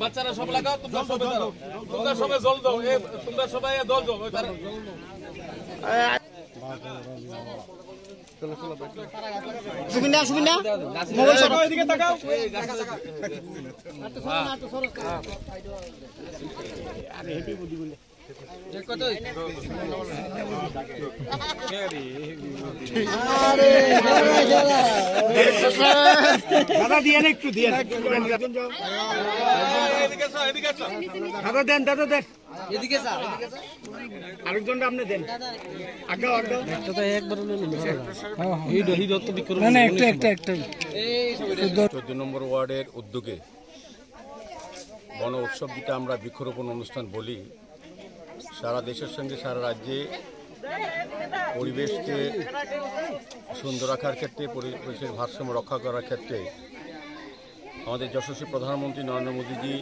বাচ্চারা সব লাগাও, তোমরা সবাই জল দাও, তোমরা সবাই দল দাও। দাদা দিয়ে একটু দিয়ে দাদা দেন, দাদা দেন, আরেকজনটা আপনি দেন। আগাও আগাও, একবার 14 নম্বর ওয়ার্ডের উদ্যোগে বন উৎসব, যেটা আমরা বৃক্ষরোপণ অনুষ্ঠান বলি, সারা দেশের সঙ্গে সারা রাজ্যে পরিবেশকে সুন্দর রাখার ক্ষেত্রে, পরিবেশের ভারসাম্য রক্ষা করার ক্ষেত্রে আমাদের যশস্বী প্রধানমন্ত্রী নরেন্দ্র মোদীজি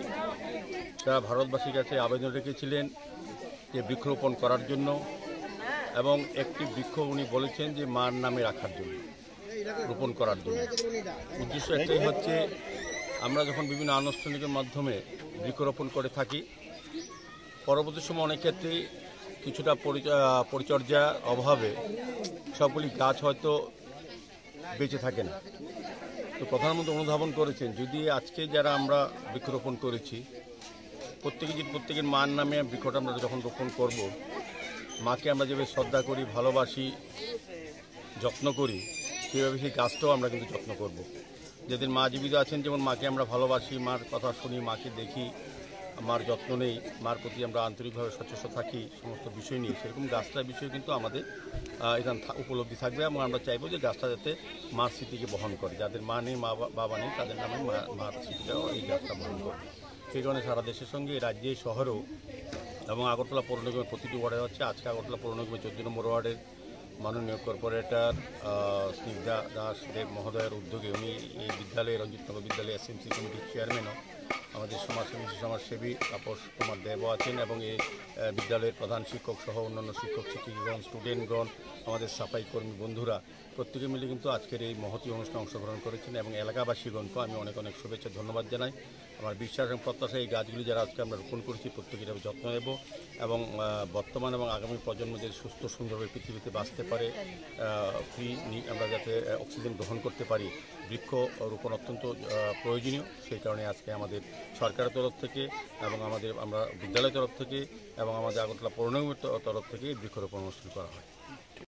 সারা ভারতবাসীর কাছে আবেদন রেখেছিলেন যে বৃক্ষরোপণ করার জন্য, এবং একটি বৃক্ষ উনি বলেছেন যে মার নামে রাখার জন্য, রোপণ করার জন্য। উদ্দেশ্য একটাই হচ্ছে, আমরা যখন বিভিন্ন আনুষ্ঠানিকের মাধ্যমে বৃক্ষরোপণ করে থাকি, পরবর্তী সময় অনেক ক্ষেত্রেই কিছুটা পরিচর্যার অভাবে সবগুলি গাছ হয়তো বেঁচে থাকে না। তো প্রধানমন্ত্রী অনুধাবন করেছেন, যদি আজকে যারা আমরা বৃক্ষরোপণ করেছি প্রত্যেকের মার নামে বৃক্ষটা আমরা যখন রোপণ করব, মাকে আমরা যেভাবে শ্রদ্ধা করি, ভালোবাসি, যত্ন করি, সেভাবে সেই গাছটাও আমরা কিন্তু যত্ন করব। যেদিন মা জীবিত আছেন, যেমন মাকে আমরা ভালোবাসি, মার কথা শুনি, মাকে দেখি, মার যত্ন নেই, মার প্রতি আমরা আন্তরিকভাবে সচেষ্ট থাকি সমস্ত বিষয় নিয়ে, সেরকম গাছটার বিষয়ে কিন্তু আমাদের এখানে উপলব্ধি থাকবে। এবং আমরা চাইবো যে গাছটা যাতে মার স্মৃতিকে বহন করে, যাদের মা নেই, বাবা নেই, তাদের নামে মার স্মৃতিটাও এই গাছটা বহন করে। সেই কারণে সারা দেশের সঙ্গে রাজ্যে, শহরেও এবং আগরতলা পৌর নিগমের প্রতিটি ওয়ার্ডে হচ্ছে। আজকে আগরতলা পৌর নিগমের 14 নম্বর ওয়ার্ডের মাননীয় কর্পোরেটর স্নিগ্ধা দাস দেব মহোদয়ের উদ্যোগে, উনি এই বিদ্যালয়ে, রঞ্জিতনগর বিদ্যালয়ে এসএমসি কমিটির চেয়ারম্যানও, আমাদের সমাজসেবী তাপস কুমার দেবও আছেন, এবং এই বিদ্যালয়ের প্রধান শিক্ষক সহ অন্যান্য শিক্ষক শিক্ষিকাগণ, স্টুডেন্টগণ, আমাদের সাফাই কর্মী বন্ধুরা প্রত্যেকে মিলে কিন্তু আজকের এই মহতী অনুষ্ঠানে অংশগ্রহণ করেছেন। এবং এলাকাবাসীগণকে আমি অনেক অনেক শুভেচ্ছা, ধন্যবাদ জানাই। আমার বিশ্বাস এবং প্রত্যাশা, এই গাছগুলি যারা আজকে আমরা রোপণ করেছি প্রত্যেকের যত্ন নেব, এবং বর্তমান এবং আগামী প্রজন্মদের সুস্থ সুন্দরভাবে পৃথিবীতে বাঁচতে পারে, আমরা যাতে অক্সিজেন গ্রহণ করতে পারি, বৃক্ষ রোপণ অত্যন্ত প্রয়োজনীয়। সেই কারণে আজকে আমাদের সরকারের তরফ থেকে, এবং আমরা বিদ্যালয়ের তরফ থেকে, এবং আমাদের আগরতলা পৌর নিগমের তরফ থেকে বৃক্ষরোপণ অনুষ্ঠান করা হয়।